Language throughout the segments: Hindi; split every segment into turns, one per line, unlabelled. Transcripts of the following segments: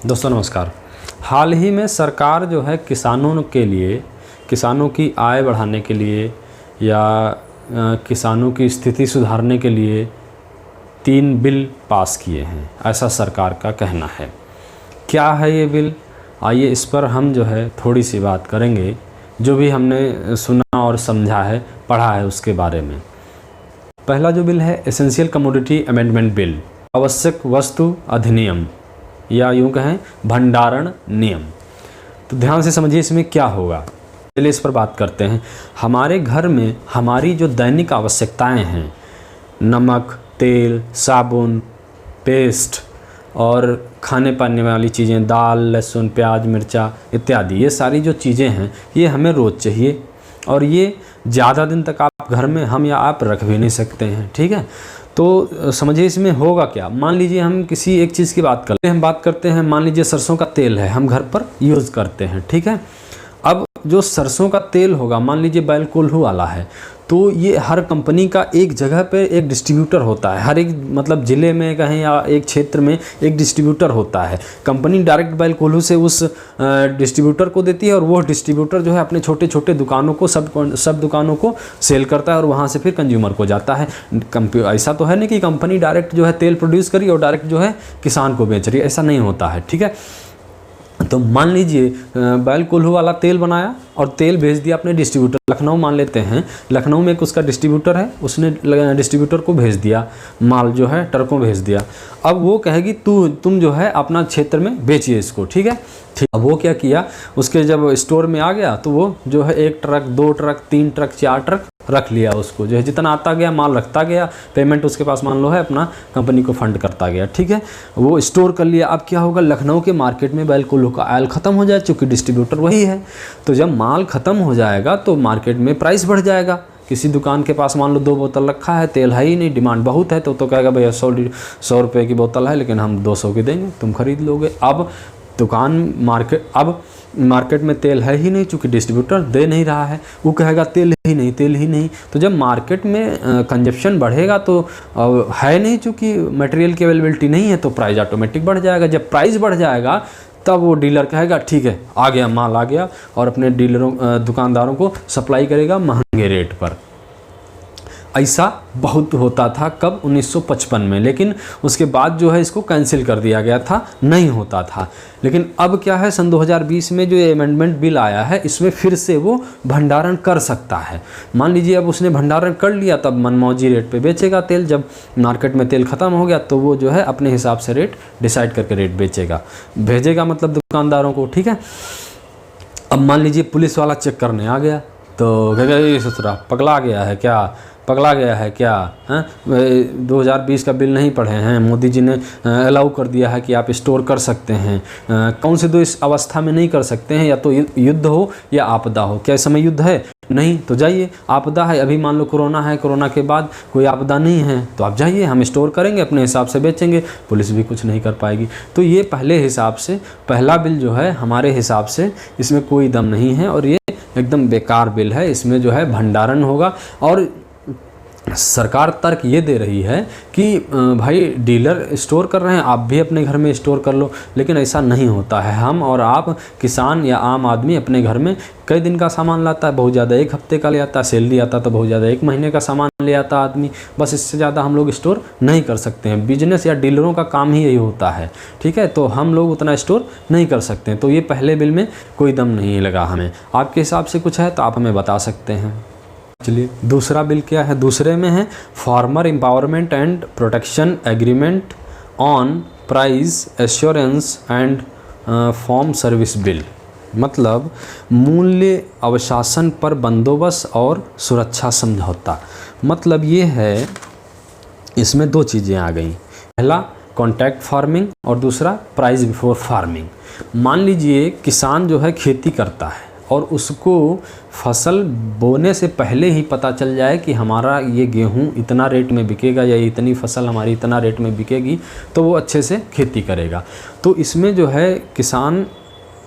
दोस्तों नमस्कार। हाल ही में सरकार जो है किसानों के लिए, किसानों की आय बढ़ाने के लिए या किसानों की स्थिति सुधारने के लिए 3 बिल पास किए हैं, ऐसा सरकार का कहना है। क्या है ये बिल? आइए इस पर हम जो है थोड़ी सी बात करेंगे, जो भी हमने सुना और समझा है, पढ़ा है उसके बारे में। पहला जो बिल है एसेंशियल कमोडिटी अमेंडमेंट बिल, आवश्यक वस्तु अधिनियम या यूँ कहें भंडारण नियम। तो ध्यान से समझिए इसमें क्या होगा, चलिए इस पर बात करते हैं। हमारे घर में हमारी जो दैनिक आवश्यकताएं हैं, नमक, तेल, साबुन, पेस्ट और खाने पाने वाली चीज़ें, दाल, लहसुन, प्याज, मिर्चा इत्यादि, ये सारी जो चीज़ें हैं ये हमें रोज़ चाहिए और ये ज़्यादा दिन तक आप घर में हम या आप रख भी नहीं सकते हैं। ठीक है, तो समझिए इसमें होगा क्या। मान लीजिए हम किसी एक चीज़ की बात करते हैं, मान लीजिए सरसों का तेल है, हम घर पर यूज़ करते हैं। ठीक है, अब जो सरसों का तेल होगा, मान लीजिए बैल कोल्हू वाला है, तो ये हर कंपनी का एक जगह पे एक डिस्ट्रीब्यूटर होता है। हर एक मतलब ज़िले में कहें या एक क्षेत्र में एक डिस्ट्रीब्यूटर होता है। कंपनी डायरेक्ट बैल कोल्हू से उस डिस्ट्रीब्यूटर को देती है और वो डिस्ट्रीब्यूटर जो है अपने छोटे छोटे दुकानों को सब दुकानों को सेल करता है और वहाँ से फिर कंज्यूमर को जाता है। ऐसा तो है नहीं कि कंपनी डायरेक्ट जो है तेल प्रोड्यूस करी और डायरेक्ट जो है किसान को बेच रही है, ऐसा नहीं होता है। ठीक है, तो मान लीजिए बैल कोल्हू वाला तेल बनाया और तेल भेज दिया अपने डिस्ट्रीब्यूटर, लखनऊ मान लेते हैं, लखनऊ में एक उसका डिस्ट्रीब्यूटर है, उसने डिस्ट्रीब्यूटर को भेज दिया माल, जो है ट्रकों भेज दिया। अब वो कहेगी तुम जो है अपना क्षेत्र में बेचिए इसको। ठीक है, ठीक। अब वो क्या किया, उसके जब स्टोर में आ गया तो वो जो है 1 ट्रक, 2 ट्रक, 3 ट्रक, 4 ट्रक रख लिया, उसको जो है जितना आता गया माल रखता गया, पेमेंट उसके पास मान लो है, अपना कंपनी को फंड करता गया। ठीक है, वो स्टोर कर लिया। अब क्या होगा, लखनऊ के मार्केट में बैल कोल्हू का आयल ख़त्म हो जाए, चूँकि डिस्ट्रीब्यूटर वही है। तो जब माल ख़त्म हो जाएगा तो मार्केट में प्राइस बढ़ जाएगा। किसी दुकान के पास मान लो 2 बोतल रखा है, तेल है ही नहीं, डिमांड बहुत है, तो कहेगा भैया 100 रुपये की बोतल है लेकिन हम 200 की देंगे, तुम खरीद लोगे। अब मार्केट में तेल है ही नहीं, चूँकि डिस्ट्रीब्यूटर दे नहीं रहा है, वो कहेगा तेल ही नहीं। तो जब मार्केट में कंजप्शन बढ़ेगा तो है नहीं, चूँकि मटेरियल की अवेलेबिलिटी नहीं है, तो प्राइस ऑटोमेटिक बढ़ जाएगा। जब प्राइस बढ़ जाएगा तब वो डीलर कहेगा ठीक है, आ गया माल आ गया, और अपने दुकानदारों को सप्लाई करेगा महंगे रेट पर। ऐसा बहुत होता था, कब? 1955 में। लेकिन उसके बाद जो है इसको कैंसिल कर दिया गया था, नहीं होता था। लेकिन अब क्या है, सन 2020 में जो अमेंडमेंट बिल आया है, इसमें फिर से वो भंडारण कर सकता है। मान लीजिए अब उसने भंडारण कर लिया, तब मनमौजी रेट पे बेचेगा तेल। जब मार्केट में तेल ख़त्म हो गया तो वो जो है अपने हिसाब से रेट डिसाइड करके रेट भेजेगा मतलब दुकानदारों को। ठीक है, अब मान लीजिए पुलिस वाला चेक करने आ गया, तो कहेगा ये ससुरा पगला गया है क्या, हैं? 2020 का बिल नहीं पढ़े हैं? मोदी जी ने अलाउ कर दिया है कि आप स्टोर कर सकते हैं। कौन से 2 इस अवस्था में नहीं कर सकते हैं? या तो युद्ध हो या आपदा हो। क्या इस समय युद्ध है? नहीं, तो जाइए। आपदा है, अभी मान लो कोरोना है, कोरोना के बाद कोई आपदा नहीं है, तो आप जाइए, हम स्टोर करेंगे, अपने हिसाब से बेचेंगे, पुलिस भी कुछ नहीं कर पाएगी। तो ये पहला बिल जो है हमारे हिसाब से इसमें कोई दम नहीं है और ये एकदम बेकार बिल है। इसमें जो है भंडारण होगा और सरकार तर्क ये दे रही है कि भाई डीलर स्टोर कर रहे हैं, आप भी अपने घर में स्टोर कर लो। लेकिन ऐसा नहीं होता है। हम और आप, किसान या आम आदमी, अपने घर में कई दिन का सामान लाता है, बहुत ज़्यादा 1 हफ्ते का ले आता है, सैलरी आता तो बहुत ज़्यादा 1 महीने का सामान ले आता आदमी, बस इससे ज़्यादा हम लोग स्टोर नहीं कर सकते हैं। बिजनेस या डीलरों का काम ही यही होता है। ठीक है, तो हम लोग उतना स्टोर नहीं कर सकते हैं। तो ये पहले बिल में कोई दम नहीं लगा हमें। आपके हिसाब से कुछ है तो आप हमें बता सकते हैं। चलिए दूसरा बिल क्या है, दूसरे में है farmer empowerment and protection agreement on price assurance and farm service bill, मतलब मूल्य अवशासन पर बंदोबस्त और सुरक्षा समझौता। मतलब ये है, इसमें 2 चीज़ें आ गई, पहला कॉन्ट्रैक्ट फार्मिंग और दूसरा प्राइस बिफोर फार्मिंग। मान लीजिए किसान जो है खेती करता है और उसको फसल बोने से पहले ही पता चल जाए कि हमारा ये गेहूँ इतना रेट में बिकेगा या इतनी फसल हमारी इतना रेट में बिकेगी, तो वो अच्छे से खेती करेगा। तो इसमें जो है किसान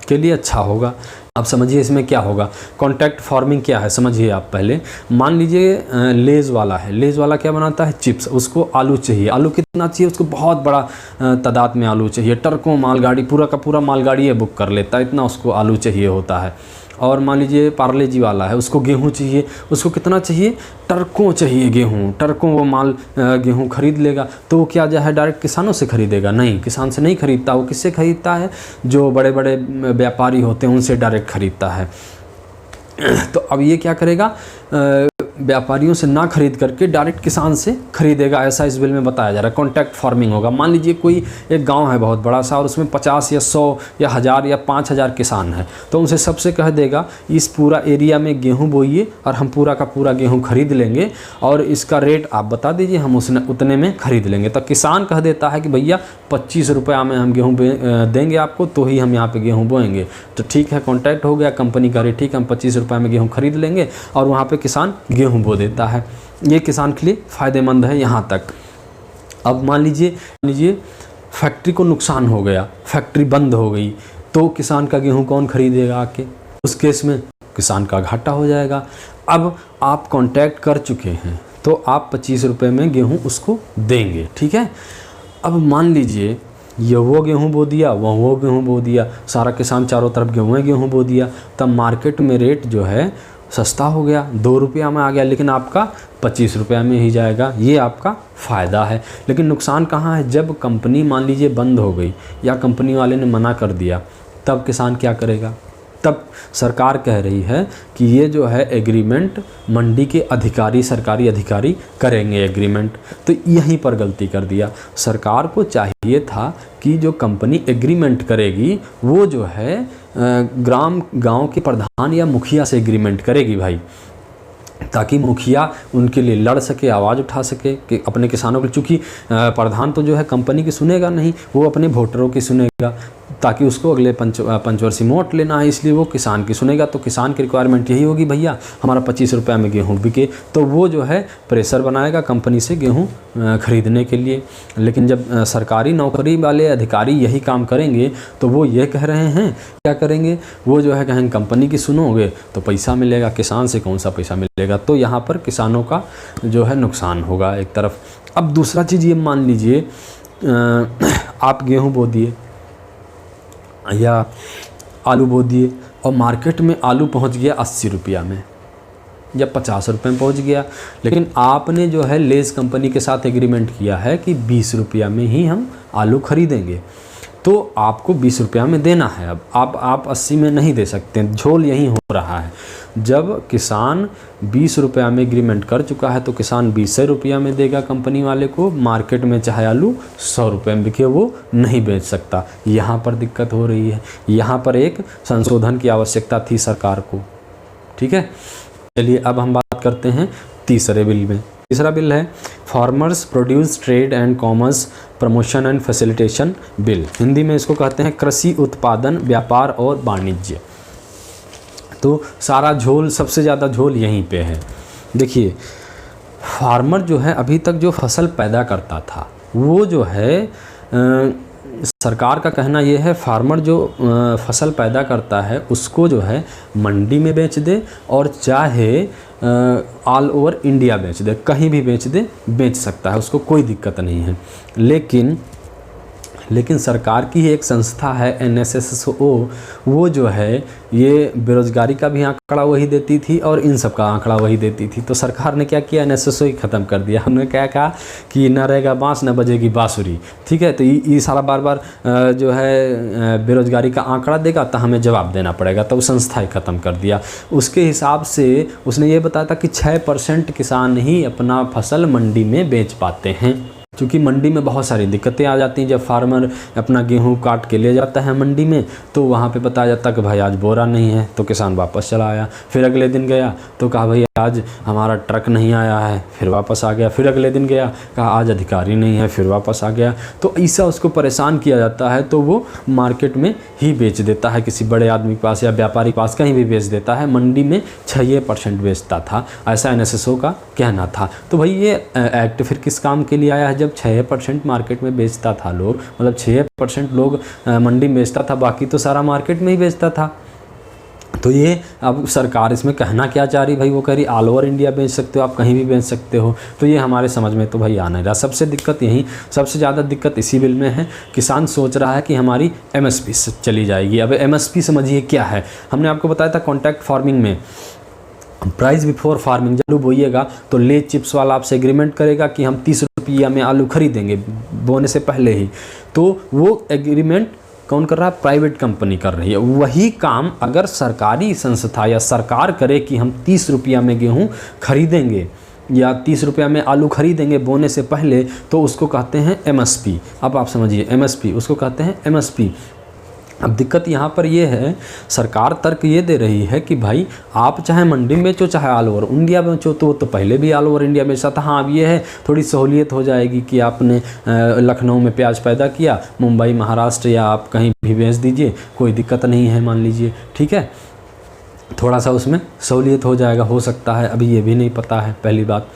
के लिए अच्छा होगा। अब समझिए इसमें क्या होगा। कॉन्ट्रैक्ट फार्मिंग क्या है समझिए आप पहले। मान लीजिए लेज़ वाला है, लेज़ वाला क्या बनाता है, चिप्स। उसको आलू चाहिए, आलू कितना चाहिए उसको, बहुत बड़ा तादाद में आलू चाहिए, ट्रकों मालगाड़ी, पूरा का पूरा मालगाड़ी बुक कर लेता है, इतना उसको आलू चाहिए होता है। और मान लीजिए पार्ले जी वाला है, उसको गेहूं चाहिए, उसको कितना चाहिए, ट्रकों चाहिए गेहूं, ट्रकों वो माल गेहूं खरीद लेगा। तो वो क्या जो है डायरेक्ट किसानों से खरीदेगा, नहीं, किसान से नहीं खरीदता, वो किससे खरीदता है, जो बड़े बड़े व्यापारी होते हैं उनसे डायरेक्ट खरीदता है। तो अब ये क्या करेगा, व्यापारियों से ना खरीद करके डायरेक्ट किसान से खरीदेगा, ऐसा इस बिल में बताया जा रहा है। कॉन्ट्रैक्ट फार्मिंग होगा। मान लीजिए कोई एक गांव है बहुत बड़ा सा और उसमें 50 या 100 या 1000 या 5000 किसान हैं, तो उनसे सबसे कह देगा इस पूरा एरिया में गेहूं बोइए और हम पूरा का पूरा गेहूं खरीद लेंगे और इसका रेट आप बता दीजिए, हम उतने में खरीद लेंगे। तो किसान कह देता है कि भैया 25 रुपया में हम गेहूँ देंगे आपको, तो ही हम यहाँ पर गेहूँ बोएंगे। तो ठीक है, कॉन्ट्रैक्ट हो गया, कंपनी का रेट, ठीक है हम 25 रुपये में गेहूँ खरीद लेंगे और वहाँ पर किसान गेहूं बो देता है। ये किसान के लिए फ़ायदेमंद है यहाँ तक। अब मान लीजिए फैक्ट्री को नुकसान हो गया, फैक्ट्री बंद हो गई, तो किसान का गेहूं कौन खरीदेगा आके, उस केस में किसान का घाटा हो जाएगा। अब आप कॉन्ट्रैक्ट कर चुके हैं तो आप 25 रुपये में गेहूं उसको देंगे, ठीक है। अब मान लीजिए ये वो गेहूँ बो दिया, वो गेहूँ बो दिया, सारा किसान चारों तरफ गेहूँ बो दिया, तब मार्केट में रेट जो है सस्ता हो गया, 2 रुपया में आ गया, लेकिन आपका 25 रुपया में ही जाएगा। ये आपका फ़ायदा है। लेकिन नुकसान कहाँ है, जब कंपनी मान लीजिए बंद हो गई या कंपनी वाले ने मना कर दिया, तब किसान क्या करेगा। तब सरकार कह रही है कि ये जो है एग्रीमेंट मंडी के अधिकारी, सरकारी अधिकारी करेंगे एग्रीमेंट। तो यहीं पर गलती कर दिया। सरकार को चाहिए था कि जो कंपनी एग्रीमेंट करेगी वो जो है गांव के प्रधान या मुखिया से एग्रीमेंट करेगी भाई, ताकि मुखिया उनके लिए लड़ सके, आवाज़ उठा सके कि अपने किसानों के, चूँकि प्रधान तो जो है कंपनी की सुनेगा नहीं, वो अपने वोटरों की सुनेगा, ताकि उसको अगले पंचवर्षीय वोट लेना है, इसलिए वो किसान की सुनेगा। तो किसान की रिक्वायरमेंट यही होगी भैया हमारा 25 रुपये में गेहूँ बिके, तो वो जो है प्रेशर बनाएगा कंपनी से गेहूँ खरीदने के लिए। लेकिन जब सरकारी नौकरी वाले अधिकारी यही काम करेंगे तो वो ये कह रहे हैं, क्या करेंगे, वो जो है कहेंगे कंपनी की सुनोगे तो पैसा मिलेगा, किसान से कौन सा पैसा मिलेगा। तो यहाँ पर किसानों का जो है नुकसान होगा एक तरफ। अब दूसरा चीज़ ये मान लीजिए आप गेहूँ बो दिए या आलू बो दिए और मार्केट में आलू पहुंच गया 80 रुपया में या 50 रुपये में पहुंच गया, लेकिन आपने जो है लेज़ कंपनी के साथ एग्रीमेंट किया है कि 20 रुपया में ही हम आलू खरीदेंगे, तो आपको 20 रुपया में देना है। अब आप 80 में नहीं दे सकते, झोल यही हो रहा है। जब किसान 20 रुपया में एग्रीमेंट कर चुका है तो किसान 20 रुपया में देगा कंपनी वाले को, मार्केट में चाहे आलू 100 रुपये में बिके वो नहीं बेच सकता। यहाँ पर दिक्कत हो रही है, यहाँ पर एक संशोधन की आवश्यकता थी सरकार को, ठीक है। चलिए अब हम बात करते हैं तीसरे बिल में। तीसरा बिल है farmers produce trade and commerce promotion and facilitation bill. Hindi में इसको कहते हैं कृषि उत्पादन व्यापार और वाणिज्य। तो सारा झोल, सबसे ज़्यादा झोल यहीं पे है। देखिए फार्मर जो है अभी तक जो फसल पैदा करता था वो जो है सरकार का कहना ये है फार्मर जो फसल पैदा करता है उसको जो है मंडी में बेच दे और चाहे ऑल ओवर इंडिया बेच दे, कहीं भी बेच दे, बेच सकता है, उसको कोई दिक्कत नहीं है। लेकिन सरकार की ही एक संस्था है NSSO, वो जो है ये बेरोजगारी का भी आंकड़ा वही देती थी और इन सब का आंकड़ा वही देती थी। तो सरकार ने क्या किया, NSSO ही ख़त्म कर दिया। हमने क्या कहा कि न रहेगा बांस न बजेगी बांसुरी, ठीक है। तो ये सारा बार बार जो है बेरोजगारी का आंकड़ा देगा तो हमें जवाब देना पड़ेगा, तो उस संस्था ही ख़त्म कर दिया। उसके हिसाब से उसने ये बताया था कि 6% किसान ही अपना फसल मंडी में बेच पाते हैं, क्योंकि मंडी में बहुत सारी दिक्कतें आ जाती हैं। जब फार्मर अपना गेहूं काट के ले जाता है मंडी में तो वहाँ पे बताया जाता है कि भाई आज बोरा नहीं है, तो किसान वापस चला आया। फिर अगले दिन गया तो कहा भाई आज हमारा ट्रक नहीं आया है, फिर वापस आ गया। फिर अगले दिन गया, कहा आज अधिकारी नहीं है, फिर वापस आ गया। तो ऐसा उसको परेशान किया जाता है, तो वो मार्केट में ही बेच देता है, किसी बड़े आदमी के पास या व्यापारी के पास कहीं भी बेच देता है। मंडी में 6% बेचता था, ऐसा NSSO का कहना था। तो भाई ये एक्ट फिर किस काम के लिए आया है, जब 6% मार्केट में बेचता था लोग, मतलब 6% लोग मंडी में बेचता था, बाकी तो सारा मार्केट में ही बेचता था। तो ये अब सरकार इसमें कहना क्या चाह रही भाई, वो कह रही ऑल ओवर इंडिया बेच सकते हो, आप कहीं भी बेच सकते हो। तो ये हमारे समझ में तो भाई आ नहीं रहा। सबसे दिक्कत यही, सबसे ज़्यादा दिक्कत इसी बिल में है। किसान सोच रहा है कि हमारी MSP से चली जाएगी। अब MSP समझिए क्या है, हमने आपको बताया था कॉन्ट्रैक्ट फार्मिंग में प्राइस बिफोर फार्मिंग, जब बोइएगा तो ले चिप्स वाला आपसे एग्रीमेंट करेगा कि हम 30 रुपया में आलू खरीदेंगे बोने से पहले ही। तो वो एग्रीमेंट कौन कर रहा है? प्राइवेट कंपनी कर रही है। वही काम अगर सरकारी संस्था या सरकार करे कि हम 30 रुपया में गेहूँ खरीदेंगे या 30 रुपया में आलू खरीदेंगे बोने से पहले, तो उसको कहते हैं MSP। अब आप समझिए MSP, उसको कहते हैं MSP। अब दिक्कत यहाँ पर ये है, सरकार तर्क ये दे रही है कि भाई आप चाहे मंडी में बेचो चाहे ऑल ओवर इंडिया में बेचो, तो पहले भी ऑल ओवर इंडिया बेचा था। हाँ, अब ये है थोड़ी सहूलियत हो जाएगी कि आपने लखनऊ में प्याज पैदा किया, मुंबई महाराष्ट्र या आप कहीं भी बेच दीजिए, कोई दिक्कत नहीं है, मान लीजिए, ठीक है, थोड़ा सा उसमें सहूलियत हो जाएगा, हो सकता है, अभी ये भी नहीं पता है, पहली बात।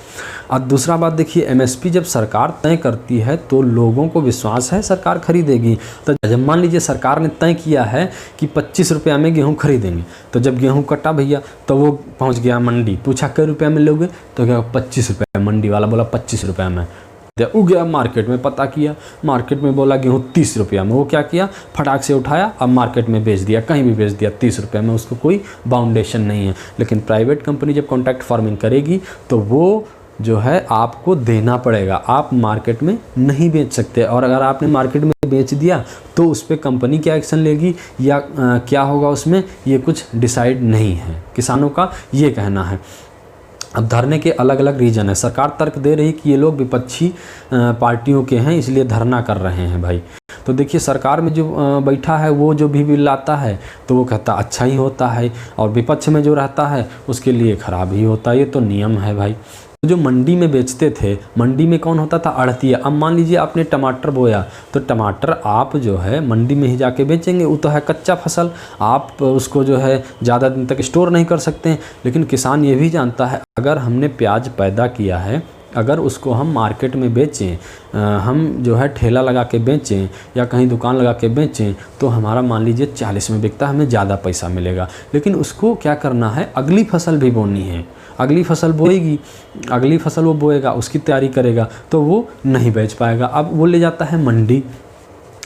अब दूसरा बात देखिए, MSP जब सरकार तय करती है तो लोगों को विश्वास है सरकार खरीदेगी। तो जब मान लीजिए सरकार ने तय किया है कि 25 रुपया में गेहूँ खरीदेंगे, तो जब गेहूँ कटा भैया तो वो पहुँच गया मंडी, पूछा कै रुपया में लोगे, तो क्या 25 रुपया, मंडी वाला बोला 25 रुपया में। वो गया मार्केट में, पता किया, मार्केट में बोला गेहूँ 30 रुपया में, वो क्या किया, फटाक से उठाया, अब मार्केट में बेच दिया, कहीं भी बेच दिया 30 रुपये में, उसको कोई बाउंडेशन नहीं है। लेकिन प्राइवेट कंपनी जब कॉन्ट्रैक्ट फार्मिंग करेगी तो वो जो है आपको देना पड़ेगा, आप मार्केट में नहीं बेच सकते। और अगर आपने मार्केट में बेच दिया तो उस पर कंपनी क्या एक्शन लेगी या क्या होगा उसमें, ये कुछ डिसाइड नहीं है, किसानों का ये कहना है। अब धरने के अलग अलग रीजन है। सरकार तर्क दे रही कि ये लोग विपक्षी पार्टियों के हैं इसलिए धरना कर रहे हैं भाई। तो देखिए, सरकार में जो बैठा है वो जो भी बिल लाता है तो वो कहता अच्छा ही होता है, और विपक्ष में जो रहता है उसके लिए ख़राब ही होता है, ये तो नियम है भाई। तो जो मंडी में बेचते थे, मंडी में कौन होता था? अड़तिया। अब मान लीजिए आपने टमाटर बोया, तो टमाटर आप जो है मंडी में ही जाके बेचेंगे, वो तो है कच्चा फसल, आप उसको जो है ज़्यादा दिन तक स्टोर नहीं कर सकते हैं। लेकिन किसान ये भी जानता है अगर हमने प्याज पैदा किया है, अगर उसको हम मार्केट में बेचें, हम जो है ठेला लगा के बेचें या कहीं दुकान लगा के बेचें, तो हमारा मान लीजिए 40 में बिकता है, हमें ज़्यादा पैसा मिलेगा। लेकिन उसको क्या करना है, अगली फसल भी बोनी है, अगली फसल बोएगी, अगली फसल वो बोएगा, उसकी तैयारी करेगा, तो वो नहीं बेच पाएगा। अब वो ले जाता है मंडी।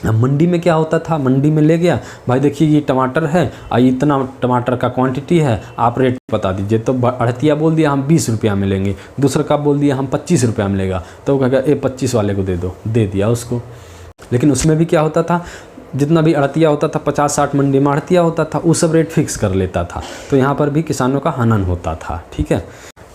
मंडी में क्या होता था, मंडी में ले गया, भाई देखिए ये टमाटर है, इतना टमाटर का क्वांटिटी है, आप रेट बता दीजिए। तो अड़तिया बोल दिया हम 20 रुपया में लेंगे, दूसरा का बोल दिया हम 25 रुपया में लेगा, तो वो कहेगा 25 वाले को दे दो, दे दिया उसको। लेकिन उसमें भी क्या होता था, जितना भी अड़तिया होता था, 50-60 मंडी में अड़तिया होता था, वो सब रेट फिक्स कर लेता था। तो यहाँ पर भी किसानों का हनन होता था, ठीक है।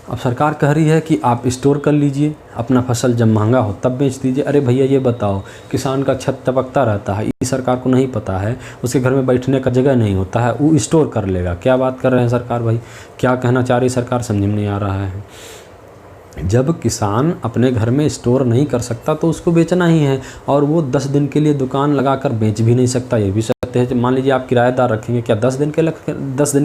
अब सरकार कह रही है कि आप स्टोर कर लीजिए अपना फसल, जब महंगा हो तब बेच दीजिए। अरे भैया ये बताओ, किसान का छत टपकता रहता है, ये सरकार को नहीं पता है, उसके घर में बैठने का जगह नहीं होता है, वो स्टोर कर लेगा। क्या बात कर रहे हैं सरकार भाई, क्या कहना चाह रही सरकार, समझ में नहीं आ रहा है। जब किसान अपने घर में स्टोर नहीं कर सकता तो उसको बेचना ही है, और वो 10 दिन के लिए दुकान लगाकर बेच भी नहीं सकता, ये भी सत्य है। मान लीजिए आप किराएदार रखेंगे, क्या 10 दिन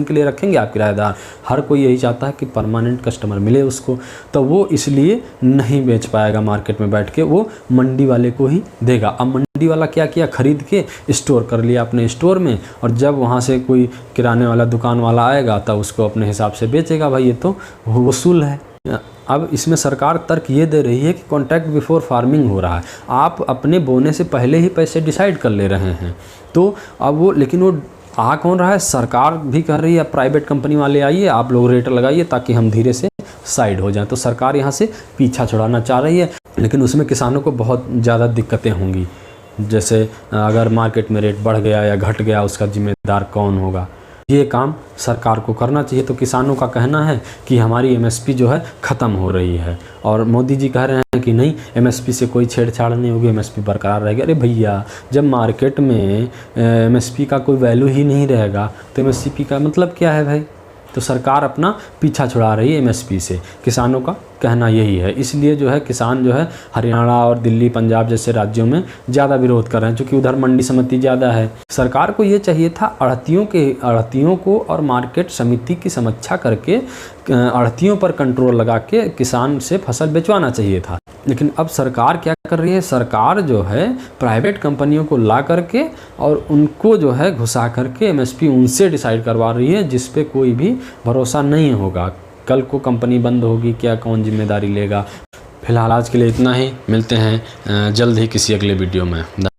के लिए रखेंगे आप किराएदार? हर कोई यही चाहता है कि परमानेंट कस्टमर मिले उसको, तो वो इसलिए नहीं बेच पाएगा मार्केट में बैठ के, वो मंडी वाले को ही देगा। अब मंडी वाला क्या किया, खरीद के स्टोर कर लिया अपने स्टोर में, और जब वहाँ से कोई किराने वाला दुकान वाला आएगा तब उसको अपने हिसाब से बेचेगा भाई, ये तो वसूल है। अब इसमें सरकार तर्क ये दे रही है कि कॉन्ट्रैक्ट बिफोर फार्मिंग हो रहा है, आप अपने बोने से पहले ही पैसे डिसाइड कर ले रहे हैं। तो अब वो, लेकिन वो आ कौन रहा है, सरकार भी कर रही है प्राइवेट कंपनी वाले आइए आप लोग रेट लगाइए ताकि हम धीरे से साइड हो जाएं। तो सरकार यहाँ से पीछा छुड़ाना चाह रही है, लेकिन उसमें किसानों को बहुत ज़्यादा दिक्कतें होंगी। जैसे अगर मार्केट में रेट बढ़ गया या घट गया, उसका जिम्मेदार कौन होगा, ये काम सरकार को करना चाहिए। तो किसानों का कहना है कि हमारी MSP जो है ख़त्म हो रही है, और मोदी जी कह रहे हैं कि नहीं, MSP से कोई छेड़छाड़ नहीं होगी, MSP बरकरार रहेगी। अरे भैया, जब मार्केट में MSP का कोई वैल्यू ही नहीं रहेगा तो MSP का मतलब क्या है भाई? तो सरकार अपना पीछा छुड़ा रही है MSP से, किसानों का कहना यही है। इसलिए जो है किसान जो है हरियाणा और दिल्ली, पंजाब जैसे राज्यों में ज़्यादा विरोध कर रहे हैं, क्योंकि उधर मंडी समिति ज़्यादा है। सरकार को ये चाहिए था आढ़तियों को और मार्केट समिति की समीक्षा करके आढ़तियों पर कंट्रोल लगा के किसान से फसल बेचवाना चाहिए था। लेकिन अब सरकार क्या कर रही है, सरकार जो है प्राइवेट कंपनियों को ला करके और उनको जो है घुसा करके एमएसपी उनसे डिसाइड करवा रही है, जिस पे कोई भी भरोसा नहीं होगा। कल को कंपनी बंद होगी, क्या कौन जिम्मेदारी लेगा। फिलहाल आज के लिए इतना ही, मिलते हैं जल्द ही किसी अगले वीडियो में।